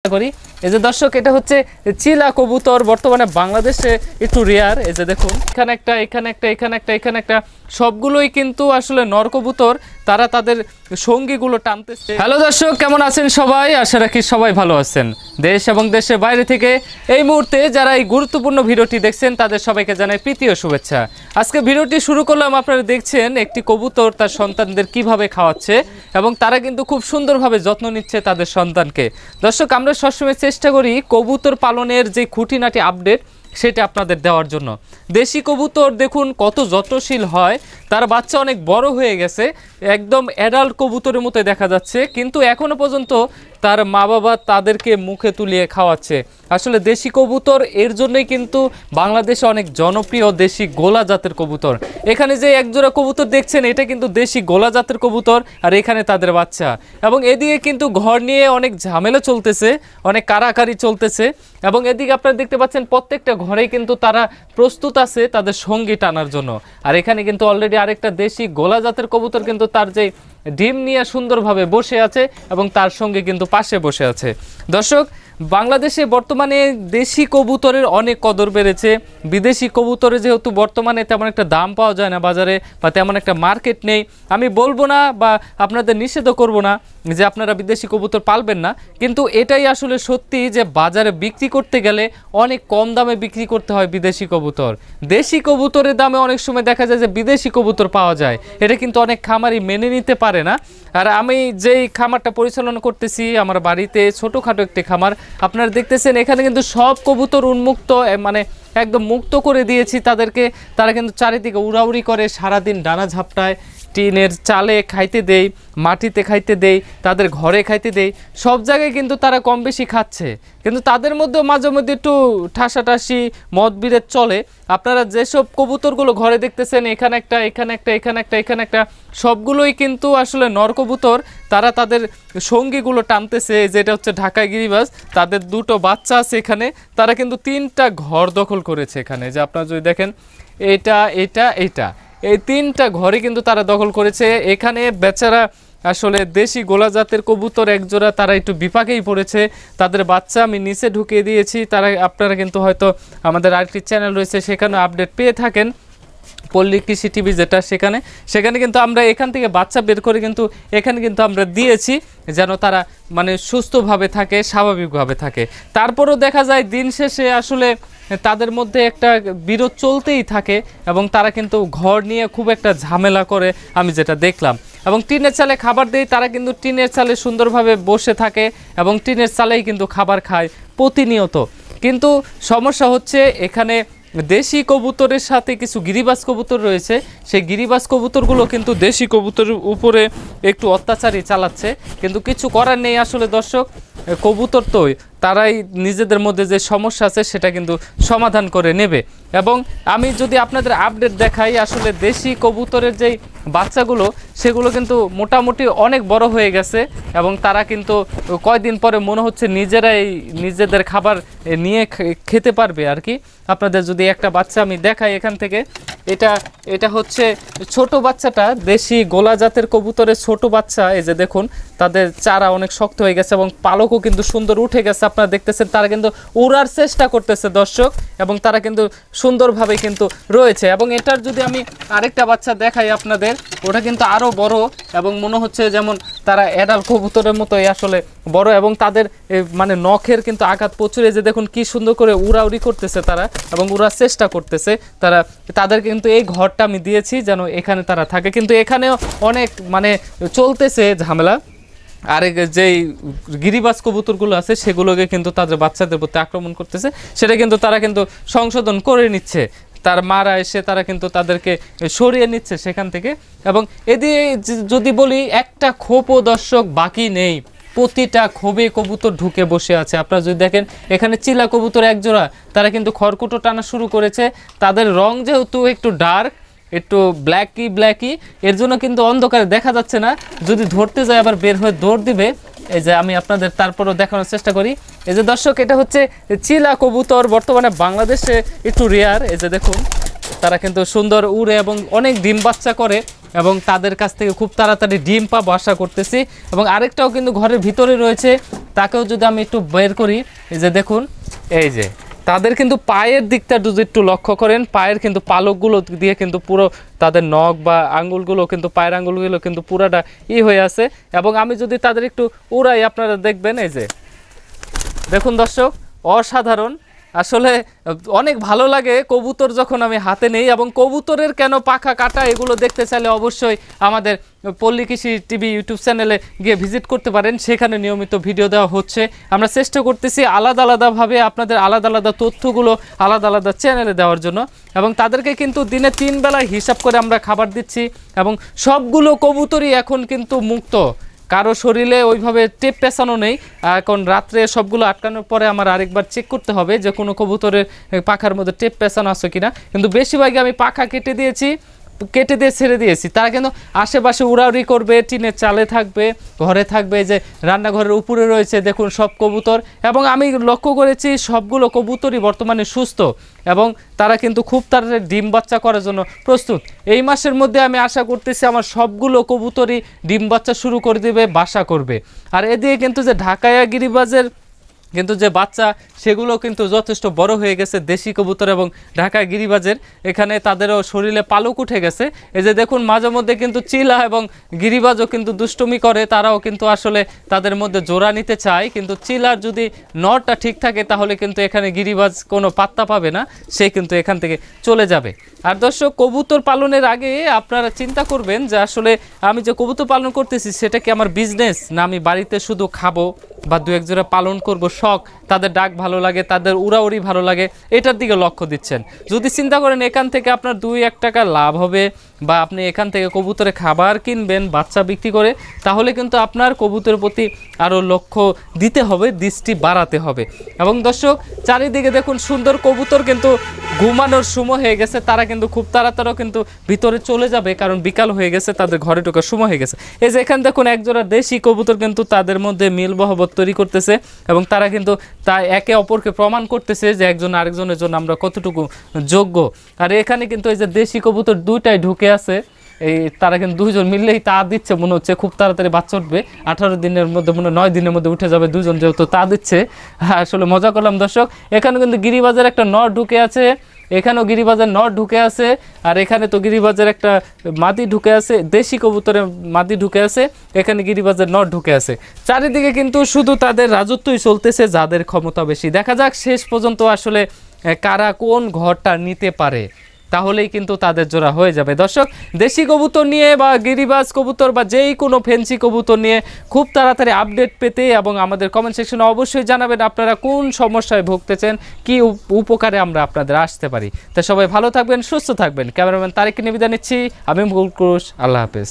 করি। এই যে দর্শক, এটা হচ্ছে চিলা কবুতর, বর্তমানে বাংলাদেশে একটু রেয়ার। এই যে দেখুন, এখানে একটা, এখানে একটা, এখানে একটা, এখানে একটা, সবগুলোই কিন্তু আসলে নর কবুতর। তারা তাদের সঙ্গীগুলো টানতেছে। হ্যালো দর্শক, কেমন আছেন সবাই? আশা রাখি সবাই ভালো আছেন। দেশ এবং দেশের বাইরে থেকে এই মুহূর্তে যারা এই গুরুত্বপূর্ণ ভিডিওটি দেখছেন তাদের সবাইকে জানাই প্রীতি ও শুভেচ্ছা। আজকে ভিডিওটি শুরু করলাম, আপনারা দেখছেন একটি কবুতর তার সন্তানদের কিভাবে খাওয়াচ্ছে এবং তারা কিন্তু খুব সুন্দরভাবে যত্ন নিচ্ছে তাদের সন্তানকে। দর্শক, আমরা সবসময় চেষ্টা করি কবুতর পালনের যে খুঁটিনাটি আপডেট সেটা আপনাদের দেওয়ার জন্য। দেশি কবুতর দেখুন কত যত্নশীল হয়, তার বাচ্চা অনেক বড় হয়ে গেছে, একদম অ্যাডাল্ট কবুতরের মতো দেখা যাচ্ছে, কিন্তু এখনো পর্যন্ত তার মা বাবা তাদেরকে মুখে তুলিয়ে খাওয়াচ্ছে। আসলে দেশি কবুতর এর জন্যই কিন্তু বাংলাদেশে অনেক জনপ্রিয় দেশি গোলা জাতের কবুতর। এখানে যে একজোড়া কবুতর দেখছেন এটা কিন্তু দেশি গোলা জাতের কবুতর, আর এখানে তাদের বাচ্চা। এবং এদিকে কিন্তু ঘর নিয়ে অনেক ঝামেলা চলতেছে, অনেক কারাকারি চলতেছে। এবং এদিকে আপনারা দেখতে পাচ্ছেন প্রত্যেকটা ঘরেই কিন্তু তারা প্রস্তুত আছে তাদের সঙ্গী টানার জন্য। আর এখানে কিন্তু অলরেডি আরেকটা দেশি গোলা জাতের কবুতর কিন্তু তার যে ডিম নিয়ে সুন্দরভাবে বসে আছে এবং তার সঙ্গে কিন্তু পাশে বসে আছে। দর্শক, বাংলাদেশে বর্তমানে দেশি কবুতরের অনেক কদর বেড়েছে। বিদেশি কবুতরে যেহেতু বর্তমানে তেমন একটা দাম পাওয়া যায় না বাজারে, বা তেমন একটা মার্কেট নেই, আমি বলবো না বা আপনাদের নিষেধও করব না যে আপনারা বিদেশি কবুতর পালবেন না, কিন্তু এটাই আসলে সত্যি যে বাজারে বিক্রি করতে গেলে অনেক কম দামে বিক্রি করতে হয় বিদেশি কবুতর। দেশি কবুতরের দামে অনেক সময় দেখা যায় যে বিদেশি কবুতর পাওয়া যায়, এটা কিন্তু অনেক খামারি মেনে নিতে পারে না। আর আমি যেই খামারটা পরিচালনা করতেছি, আমার বাড়িতে ছোটোখাটো একটি খামার, আপনারা দেখতেছেন এখানে কিন্তু সব কবুতর উন্মুক্ত, মানে একদম মুক্ত করে দিয়েছি তাদেরকে। তারা কিন্তু চারিদিকে উড়াউড়ি করে, সারাদিন ডানা ঝাপটায়, টিনের চালে খাইতে দেই, মাটিতে খাইতে দেই, তাদের ঘরে খাইতে দেই, সব জায়গায় কিন্তু তারা কম বেশি খাচ্ছে। কিন্তু তাদের মধ্যেও মাঝে মধ্যে একটু ঠাসাঠাসি মত বিরোধ চলে। আপনারা যেসব কবুতরগুলো ঘরে দেখতেছেন, এখানে একটা, এখানে একটা, এখানে একটা, এখানে একটা, সবগুলোই কিন্তু আসলে নর কবুতর। তারা তাদের সঙ্গীগুলো টানতেছে, যেটা হচ্ছে ঢাকায় গিরিবাজ। তাদের দুটো বাচ্চা আছে এখানে, তারা কিন্তু 3টা ঘর দখল করেছে এখানে। যে আপনারা যদি দেখেন, এটা, এটা, এটা, এই 3টা ঘরে কিন্তু তারা দখল করেছে। এখানে বেচারা আসলে দেশি গোলা জাতের কবুতর একজোড়া, তারা একটু বিপাকেই পড়েছে। তাদের বাচ্চা আমি নিচে ঢুকিয়ে দিয়েছি। তারা, আপনারা কিন্তু হয়তো আমাদের আরেকটি চ্যানেল রয়েছে, সেখানে আপডেট পেয়ে থাকেন, পল্লী কৃষি টিভি যেটা, সেখানে কিন্তু আমরা এখান থেকে বাচ্চা বের করে কিন্তু এখানে কিন্তু আমরা দিয়েছি, যেন তারা মানে সুস্থভাবে থাকে, স্বাভাবিকভাবে থাকে। তারপরও দেখা যায় দিন শেষে আসলে তাদের মধ্যে একটা বিরোধ চলতেই থাকে এবং তারা কিন্তু ঘর নিয়ে খুব একটা ঝামেলা করে, আমি যেটা দেখলাম। এবং টিনের চালে খাবার দেই, তারা কিন্তু টিনের চালে সুন্দরভাবে বসে থাকে এবং টিনের চালেই কিন্তু খাবার খায় প্রতিনিয়ত। কিন্তু সমস্যা হচ্ছে এখানে দেশি কবুতরের সাথে কিছু গিরিবাজ কবুতর রয়েছে, সেই গিরিবাজ কবুতরগুলো কিন্তু দেশি কবুতরের উপরে একটু অত্যাচারই চালাচ্ছে। কিন্তু কিছু করার নেই আসলে দর্শক, কবুতর তো তারাই নিজেদের মধ্যে যে সমস্যা আছে সেটা কিন্তু সমাধান করে নেবে। এবং আমি যদি আপনাদের আপডেট দেখাই, আসলে দেশি কবুতরের যেই বাচ্চাগুলো সেগুলো কিন্তু মোটামুটি অনেক বড় হয়ে গেছে এবং তারা কিন্তু কয়দিন পরে মনে হচ্ছে নিজেরাই নিজেদের খাবার নিয়ে খেতে পারবে আর কি। আপনাদের যদি একটা বাচ্চা আমি দেখাই এখান থেকে, এটা হচ্ছে ছোট বাচ্চাটা, দেশি গোলা জাতের কবুতরের ছোট বাচ্চা। এই যে দেখুন, তাদের চারা অনেক শক্ত হয়ে গেছে এবং পালকও কিন্তু সুন্দর উঠে গেছে। আপনারা দেখতেছেন তারা কিন্তু উড়ার চেষ্টা করতেছে দর্শক, এবং তারা কিন্তু সুন্দরভাবে কিন্তু রয়েছে। এবং এটার যদি আমি আরেকটা বাচ্চা দেখাই আপনাদের, ওটা কিন্তু আরও বড় এবং মনে হচ্ছে যেমন তারা অ্যাডাল্ট কবুতরের মতোই আসলে বড়, এবং তাদের মানে নখের কিন্তু আঘাত প্রচুর। যে দেখুন কি সুন্দর করে উড়াউড়ি করতেছে তারা এবং উড়ার চেষ্টা করতেছে তারা। তাদের কিন্তু এই ঘরটা আমি দিয়েছি যেন এখানে তারা থাকে, কিন্তু এখানেও অনেক মানে চলতেছে ঝামেলা। আর যেই গিরিবাজ কবুতরগুলো আছে সেগুলোকে কিন্তু তাদের বাচ্চাদের প্রতি আক্রমণ করতেছে, সেটা কিন্তু তারা কিন্তু সংশোধন করে নিচ্ছে। তার মারা এসে তারা কিন্তু তাদেরকে সরিয়ে নিচ্ছে সেখান থেকে। এবং এদিকে যদি বলি, একটা খোপও দর্শক বাকি নেই, প্রতিটা খোপে কবুতর ঢুকে বসে আছে। আপনারা যদি দেখেন এখানে চিলা কবুতর একজোড়া, তারা কিন্তু খড়কুটো টানা শুরু করেছে। তাদের রং যেহেতু একটু ডার্ক, একটু ব্ল্যাকি, এর জন্য কিন্তু অন্ধকারে দেখা যাচ্ছে না। যদি ধরতে যায় আবার বের হয়ে দৌড় দিবে। এই যে আমি আপনাদের তারপরও দেখানোর চেষ্টা করি। এই যে দর্শক, এটা হচ্ছে চিলা কবুতর, বর্তমানে বাংলাদেশে একটু রেয়ার। এই যে দেখুন, তারা কিন্তু সুন্দর উড়ে এবং অনেক ডিম বাচ্চা করে। এবং তাদের কাছ থেকে খুব তাড়াতাড়ি ডিম পাবো আশা করতেছি। এবং আরেকটাও কিন্তু ঘরের ভিতরে রয়েছে, তাকেও যদি আমি একটু বের করি, এই যে দেখুন, এই যে তাদের কিন্তু পায়ের দিকটা যদি একটু লক্ষ্য করেন, পায়ের কিন্তু পালকগুলো দিয়ে কিন্তু পুরো তাদের নখ বা আঙ্গুলগুলো কিন্তু, পায়ের আঙ্গুলগুলো কিন্তু পুরাটা হয়ে আছে। এবং আমি যদি তাদের একটু উড়াই, আপনারা দেখবেন, এই যে দেখুন দর্শক, অসাধারণ আসলে। অনেক ভালো লাগে কবুতর যখন আমি হাতে নেই। এবং কবুতরের কেন পাখা কাটা এগুলো দেখতে চাইলে অবশ্যই আমাদের পল্লী কৃষি টিভি ইউটিউব চ্যানেলে গিয়ে ভিজিট করতে পারেন, সেখানে নিয়মিত ভিডিও দেওয়া হচ্ছে। আমরা চেষ্টা করতেছি আলাদা আলাদাভাবে আপনাদের আলাদা আলাদা তথ্যগুলো আলাদা আলাদা চ্যানেলে দেওয়ার জন্য। এবং তাদেরকে কিন্তু দিনে 3 বেলায় হিসাব করে আমরা খাবার দিচ্ছি। এবং সবগুলো কবুতরই এখন কিন্তু মুক্ত, কারো শরীরে ওইভাবে টেপ পেঁচানো নেই। এখন রাত্রে সবগুলো আটকানোর পরে আমার আরেকবার চেক করতে হবে যে কোনো কবুতরের পাখার মধ্যে টেপ পেঁচানো আছে কিনা। কিন্তু বেশিরভাগই আমি পাখা কেটে দিয়ে ছেড়ে দিয়েছি। তারা কিন্তু আশেপাশে উড়াউড়ি করবে, টিনের চালে থাকবে, ঘরে থাকবে, যে রান্নাঘরের উপরে রয়েছে দেখুন সব কবুতর। এবং আমি লক্ষ্য করেছি সবগুলো কবুতরই বর্তমানে সুস্থ এবং তারা কিন্তু খুব তাড়াতাড়ি ডিম বাচ্চা করার জন্য প্রস্তুত। এই মাসের মধ্যে আমি আশা করতেছি আমার সবগুলো কবুতরই ডিম বাচ্চা শুরু করে দেবে, বাসা করবে। আর এদিকে কিন্তু যে ঢাকায়া গিরিবাজের কিন্তু যে বাচ্চা, সেগুলো কিন্তু যথেষ্ট বড় হয়ে গেছে, দেশি কবুতর এবং ঢাকা গিরিবাজের। এখানে তাদেরও শরীরে পালক উঠে গেছে। এই যে দেখুন, মাঝে মধ্যে কিন্তু চিলা এবং গিরিবাজও কিন্তু দুষ্টুমি করে, তারাও কিন্তু আসলে তাদের মধ্যে জোড়া নিতে চায়। কিন্তু চিলার যদি নরটা ঠিক থাকে তাহলে কিন্তু এখানে গিরিবাজ কোনো পাত্তা পাবে না, সে কিন্তু এখান থেকে চলে যাবে। আর দর্শক, কবুতর পালনের আগে আপনারা চিন্তা করবেন যে আসলে আমি যে কবুতর পালন করতেছি সেটা কি আমার বিজনেস, না আমি বাড়িতে শুধু খাবো বা 2-1 জোড়া পালন করব, শখ, তাদের ডাক ভালো লাগে, তাদের উড়াউড়ি ভালো লাগে, এটার দিকে লক্ষ্য দিচ্ছেন। যদি চিন্তা করেন এখান থেকে আপনার 2-1 টাকা লাভ হবে বা আপনি এখান থেকে কবুতরে খাবার কিনবেন বাচ্চা বিক্রি করে, তাহলে কিন্তু আপনার কবুতরের প্রতি আরও লক্ষ্য দিতে হবে, দৃষ্টি বাড়াতে হবে। এবং দর্শক, চারিদিকে দেখুন সুন্দর কবুতর কিন্তু ঘুমানোর সময় হয়ে গেছে, তারা কিন্তু খুব তাড়াতাড়ি কিন্তু ভিতরে চলে যাবে, কারণ বিকাল হয়ে গেছে, তাদের ঘরে ঢোকার সময় হয়ে গেছে। এই যে এখানে দেখুন একজোড়া দেশি কবুতর কিন্তু তাদের মধ্যে মিল মহব্বত তৈরি করতেছে এবং তারা কিন্তু তাই একে অপরকে প্রমাণ করতেছে যে একজন আরেকজনের জন্য আমরা কতটুকু যোগ্য। আর এখানে কিন্তু এই যে দেশি কবুতর 2টাই ঢুকে আছে, এই তারা কিন্তু 2জন মিললেই তা দিচ্ছে, মনে হচ্ছে খুব তাড়াতাড়ি বাচ্চা উঠবে, 18 দিনের মধ্যে, মনে 9 দিনের মধ্যে উঠে যাবে 2জন, যেহেতু তা দিচ্ছে। আসলে মজা করলাম দর্শক। এখানে কিন্তু গিরিবাজের একটা নর ঢুকে আছে, এখানেও গিরিবাজের নর ঢুকে আছে, আর এখানে তো গিরিবাজের একটা মাদি ঢুকে আছে, দেশি কবুতরের মাদি ঢুকে আছে, এখানে গিরিবাজের নর ঢুকে আছে। চারিদিকে কিন্তু শুধু তাদের রাজত্বই চলতেছে, যাদের ক্ষমতা বেশি। দেখা যাক শেষ পর্যন্ত আসলে কারা কোন ঘরটা নিতে পারে, তাহলেই কিন্তু তাদের জোড়া হয়ে যাবে। দর্শক, দেশি কবুতর নিয়ে বা গিরিবাজ কবুতর বা যেই কোনো ফ্যান্সি কবুতর নিয়ে খুব তাড়াতাড়ি আপডেট পেতে এবং আমাদের কমেন্ট সেকশনে অবশ্যই জানাবেন আপনারা কোন সমস্যায় ভুগতেছেন, কি উপকারে আমরা আপনাদের আসতে পারি। তাই সবাই ভালো থাকবেন, সুস্থ থাকবেন। ক্যামেরাম্যান তারিক নিয়ে বিদায় নিচ্ছি, আমি মুকুল কুরুশ, আল্লাহ হাফেজ।